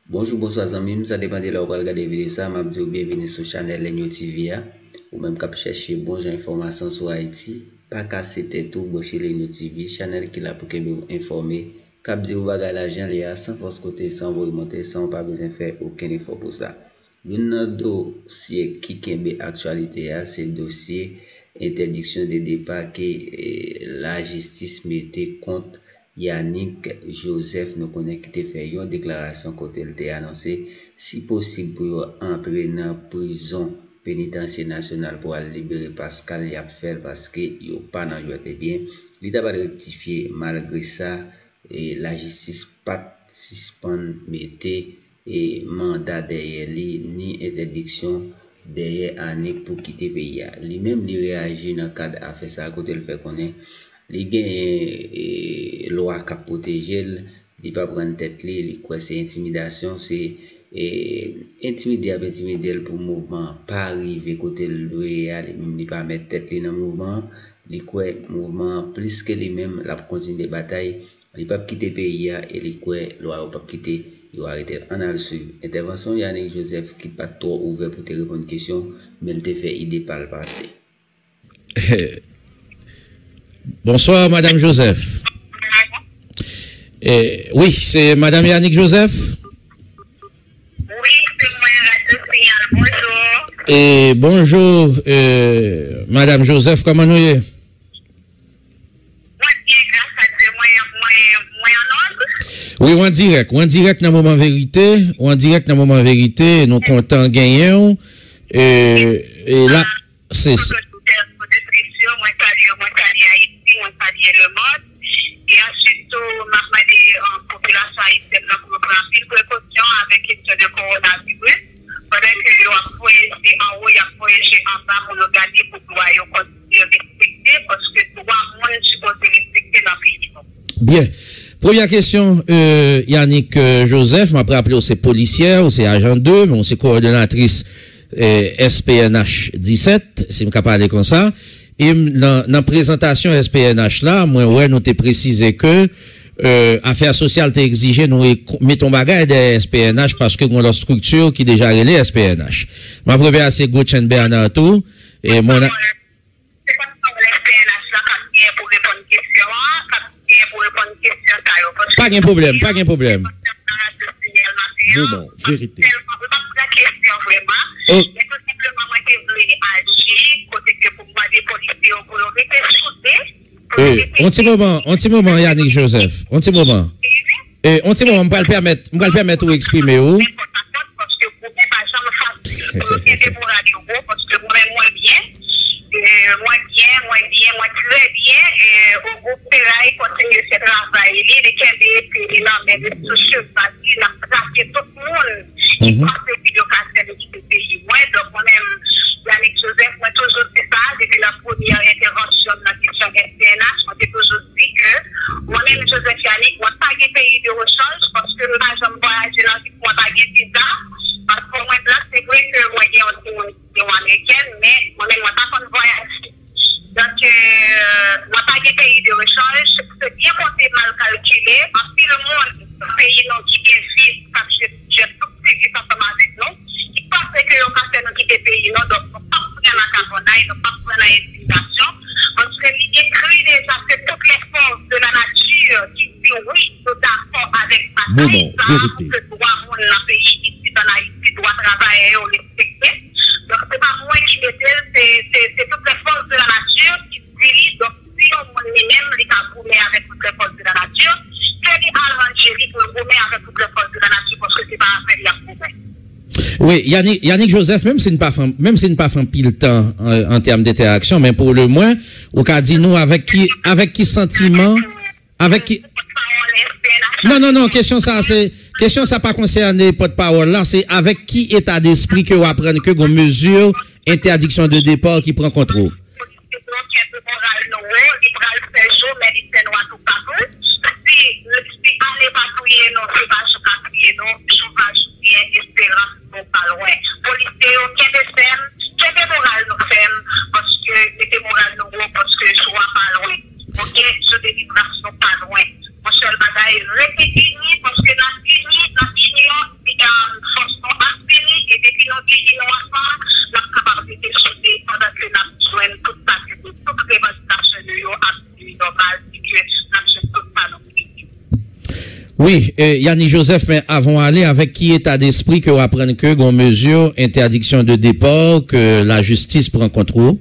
Bonjour, bonsoir amis, ça dépend de là où vous regardez la vidéo ça, m'a dit bienvenue sur channel Lenyo TV ou même cap chercher bon information sur Haïti, pas casser tête tout chez Lenyo TV, channel qui là pour que vous informer, cap dire bagarre l'argent là sans force côté sans vous monter sans pas besoin faire aucun effort pour ça. Un dossier qui kembe actualité c'est dossier interdiction de départ que la justice mettait contre Yannick Joseph nous connaît qui fait une déclaration côté il t'a annoncé si possible pour entrer dans prison pénitentiaire nationale pour aller libérer Pascal Yapfel parce que il pas dans jouer bien il t'a pas rectifié malgré ça et la justice pas suspend mettait et mandat derrière lui ni interdiction derrière Yannick pour quitter pays lui-même il réagit dans cadre affaire ça côté il fait connaître les gains loi qui protéger il pas prendre tête li quoi c'est intimidation c'est intimider pour mouvement pas arriver côté loyal il pas mettre tête li dans mouvement li quoi mouvement plus que lui même la continuer des batailles il pas quitter pays et li quoi loi pas quitter il va arrêter on a suivre intervention Yannick Joseph qui pas trop ouvert pour te répondre question mais il te fait idée par le passé. Bonsoir, Madame Joseph. Oui, c'est Madame Yannick Joseph. Oui, c'est moi, bonjour. Bonjour, Madame Joseph, comment nous est? Moi, bien, grâce à Dieu, moi en ordre. Oui, en direct dans le moment vérité, nous comptons gagner. Et là, c'est ça. Le monde et ensuite m'a demandé en population haïtienne pour prendre une précaution avec question de coronavirus pendant que yo a voyagé en haut y a voyagé en bas pour nous garder pour pouvoir continuer à respecter parce que tout le monde supposé respecter dans le pays. Bien. Première question, Yannick Joseph, m'a rappelé c'est policière ou c'est agent 2, mais on c'est coordonnatrice SPNH 17, si je peux parler comme ça. Et dans la présentation SPNH là, moi ouais nous t'ai précisé que affaires sociales t'ai exigé nous mettons bagage des SPNH parce que on a structure qui déjà relé SPNH. Ma première assez Gauchen Bernard tout et mon pas de problème, pas de problème. Moment, vérité. Un petit moment, Yannick Joseph. Un petit moment. Un petit moment, on va le permettre de exprimer où. Moi très bien, au groupe Péraille continue ce travail, il est qui mais les sociaux, il a traqué tout le monde qui pense que il a du pays. Moi, donc moi-même, Yannick Joseph, moi toujours dit ça, depuis la première intervention de la question SPNH, moi j'ai toujours dit que moi-même, Joseph Yannick, moi pas de pays de rechange parce que moi, je me voyage dans le moi pas de visa, parce que moi, là, c'est vrai que moi, j'ai un américaine, mais moi-même, moi pas de voyage. Donc, moi, pas de pays de rechange, c'est bien compté mal calculé. En plus, le monde, pays qui est vite, parce que j'ai tout ce qui est ensemble avec nous, qui pense que nous passons nous quitter le pays, donc, nous ne pouvons pas prendre la carbonate, nous ne pouvons pas prendre l'intimidation, parce que écrit déjà que toutes les forces de la nature qui disent oui, nous d'accord avec ma taille, que droit monde dans le pays, ici dans Haïti, doit travailler et respecter. Donc, ce n'est pas moi qui le dis, c'est toutes les forces de la nature qui dirigent. Donc, si on lui-même, il a gourmet avec toutes les forces de la nature, que les arrangés pour gourmet avec toutes les forces de la nature, parce que ce n'est pas affaire, il a gourmet. Oui, Yannick Joseph, même si nous pas fait pile temps en termes d'interaction, mais pour le moins, au cas dit nous avec qui sentiment, avec qui. Non, question ça pas concerné porte-parole là, c'est avec qui état d'esprit que vous apprenez que vos mesures interdiction de départ qui prend contrôle. Oui, Yannick Joseph, mais avant d'aller, avec qui état d'esprit que vous apprenez que vos mesures, interdiction de départ, que la justice prend contrôle?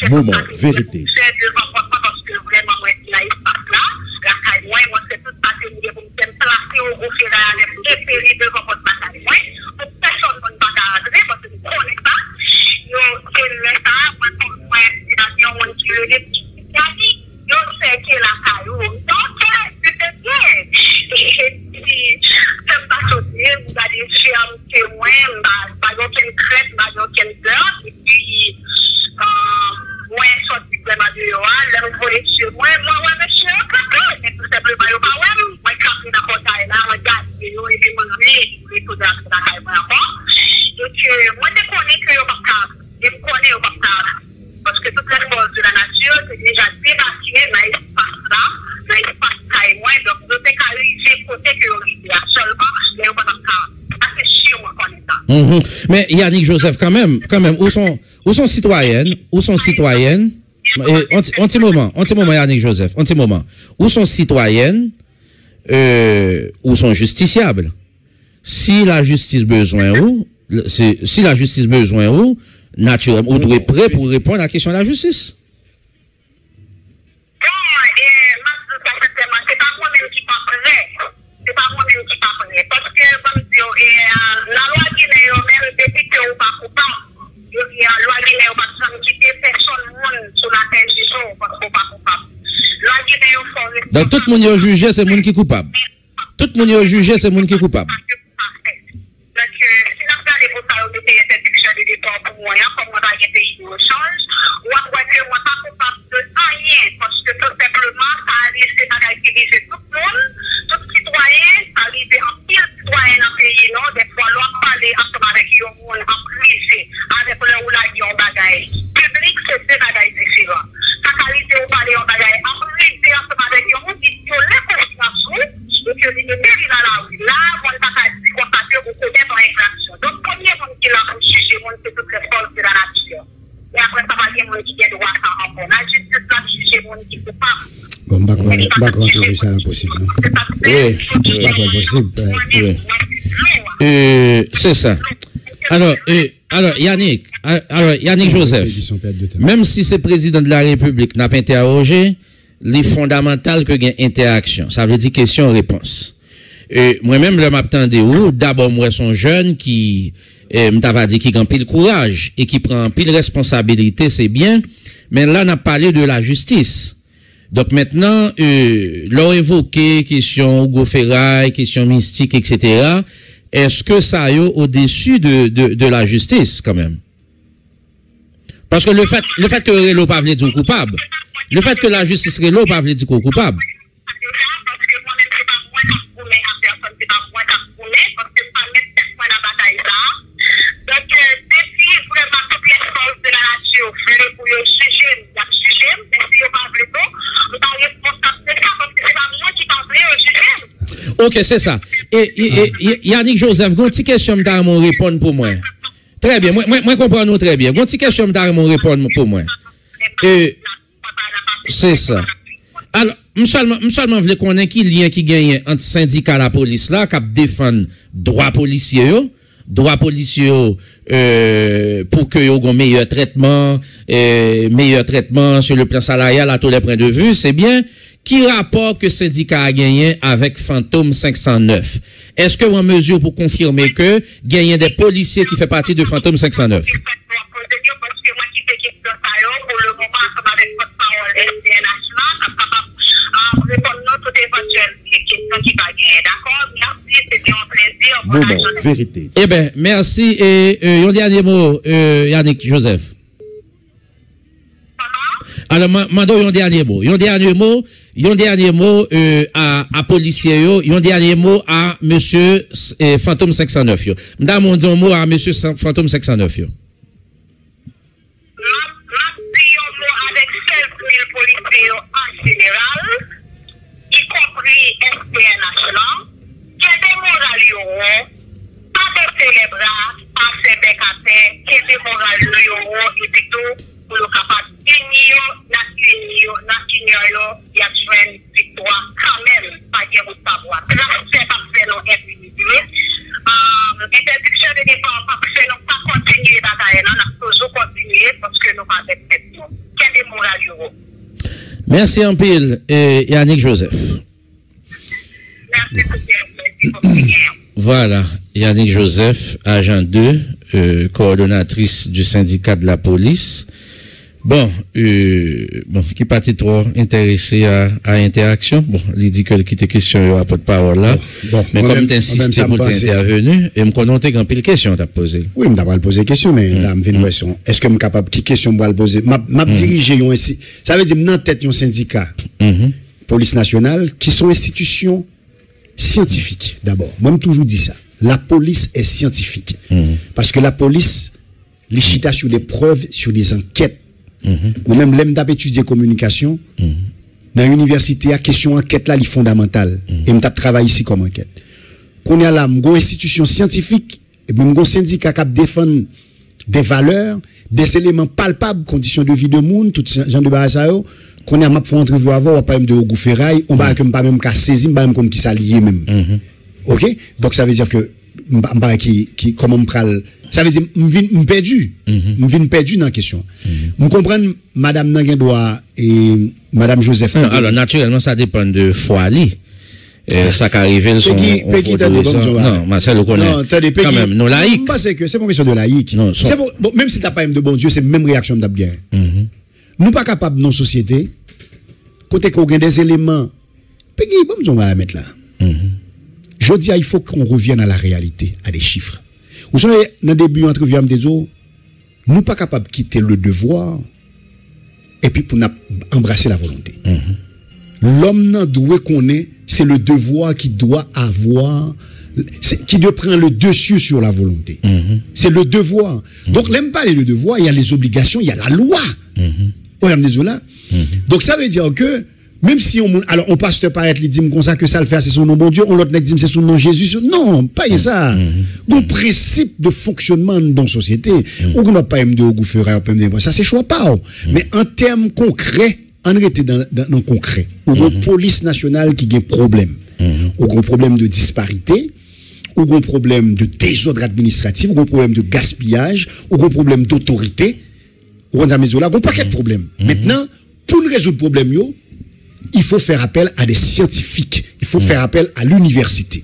Moment, vérité. Mais Yannick Joseph, quand même, où sont citoyennes, un petit moment, Yannick Joseph, un petit moment, où sont citoyennes, où sont justiciables? Si la justice besoin ou, naturellement, vous devez prêt pour répondre à la question de la justice. Donc tout le monde est jugé, c'est le monde qui est coupable. Tout le monde est jugé, c'est le monde qui est coupable. C'est ça. Alors, Yannick Joseph, même si c'est président de la République n'a pas interrogé, les fondamentales que gagne interaction, ça veut dire question-réponse. Moi-même, je m'attendais où, d'abord, moi, son jeune qui, m'avait dit qu'il a pile courage et qui prend pile responsabilité, c'est bien, mais là, on a parlé de la justice. Donc maintenant, l'on évoqué question Hugo Ferraille, question mystique, etc. Est-ce que ça est au-dessus de la justice, quand même? Parce que le fait que Relo pas veut dire coupable, le fait que la justice Relo pas veut dire coupable. Ok, c'est ça. Et Yannick Joseph, une petite question à me répondre pour moi. Très bien, moi comprends nous très bien. Une petite question à me répondre pour moi. C'est ça. Alors, je seulement voulais qu'on ait qui lien qui gagne entre syndicat et la police là, qui défend droit policier, pour que y ait un meilleur traitement sur le plan salarial à tous les points de vue, c'est bien. Qui rapport que syndicat a gagné avec Fantôme 509? Est-ce que vous en mesure pour confirmer que gagné des policiers qui fait partie de Fantôme 509? Moment, vérité. Eh bien, merci. Et un dernier mot, Yannick Joseph. Alors, un dernier mot. un dernier mot à policier, un dernier mot à monsieur Fantôme 509. Madame, on dit un mot à monsieur Fantôme 509. Je dis un mot avec 16 000 policiers en général, y compris SPNH là, qui est démoralisé, pas de célébrer, pas de bécater, qui est démoralisé, et puis tout, pour le capable d'unir, il y a une victoire quand même, pas de route à boire. C'est parce que nous impunité. Interdiction de départ, parce que nous pas continuer bataille, nous avons toujours continué parce que nous pas d'acceptation. Quel est moral? Merci en pile, Yannick Joseph. Merci. Voilà, Yannick Joseph, agent 2, coordonnatrice du syndicat de la police. Bon, qui partit trop intéressé à interaction. Bon, il dit que quitte question, il n'y a pas de parole là. Bon, mais comme tu insistes pour t'intervenir, et me connais qu'un pile question t'as posé. Oui, je pas poser question, mais là, je une question. Est-ce que je suis capable, qui question je vais poser? M'a dirigé ici. Ça veut dire, dans tête, un syndicat, police nationale, qui sont institutions scientifiques, d'abord. Moi, je toujours dit ça. La police est scientifique. Parce que la police, les chita sur des preuves, sur des enquêtes. Ou même l'aime d'étudier communication dans l'université, la question enquête là, est fondamentale. Et je travaille ici comme enquête. Qu'on y a là, une institution scientifique, et un syndicat qui défend des valeurs, des éléments palpables, conditions de vie de monde, tout ce genre de bagages, qu'on y a m'a fait entrevue avant, on pas même de Hugo Ferraille, on va pas même qu'à saisir, pas même comme qui s'allier même. OK? Donc ça veut dire que qui comment me pral. Ça veut dire me perdu. Me vinn perdu dans la question. Je comprends madame Nangendoa et madame Joseph. Alors naturellement ça dépend de Foali. Ça qu'arrive son non, Marcel le connaît. Non, attendez, quand même non laïque. Parce que c'est pas une question de laïque. C'est bon, même si t'as pas même de bon Dieu, c'est même réaction d'ab bien. Nous pas capable dans société côté qu'on gagne des éléments. Peggy, bon on va mettre là. Je dis il faut qu'on revienne à la réalité, à des chiffres. Vous savez, dans le début, entrevue, nous ne sommes pas capables de quitter le devoir et puis pour embrasser la volonté. L'homme doit connaître, c'est le devoir qui doit avoir, qui doit prendre le dessus sur la volonté. C'est le devoir. Donc, l'aime pas le devoir, il y a les obligations, il y a la loi. Donc, ça veut dire que même si on passe par être, il dit comme ça que ça le fait, c'est son nom bon Dieu, on l'autre dit c'est son nom Jésus. Non, pas ça. Le principe de fonctionnement dans la société, on n'a pas de gouffrer, ça c'est choix pas. Mais en termes concrets, on était dans le concret. On a une police nationale qui a un problème. On a un problème de disparité, on a un problème de désordre administratif, on a un problème de gaspillage, on a un problème d'autorité. On a un paquet de problèmes. Maintenant, pour résoudre le problème, il faut faire appel à des scientifiques. Il faut faire appel à l'université.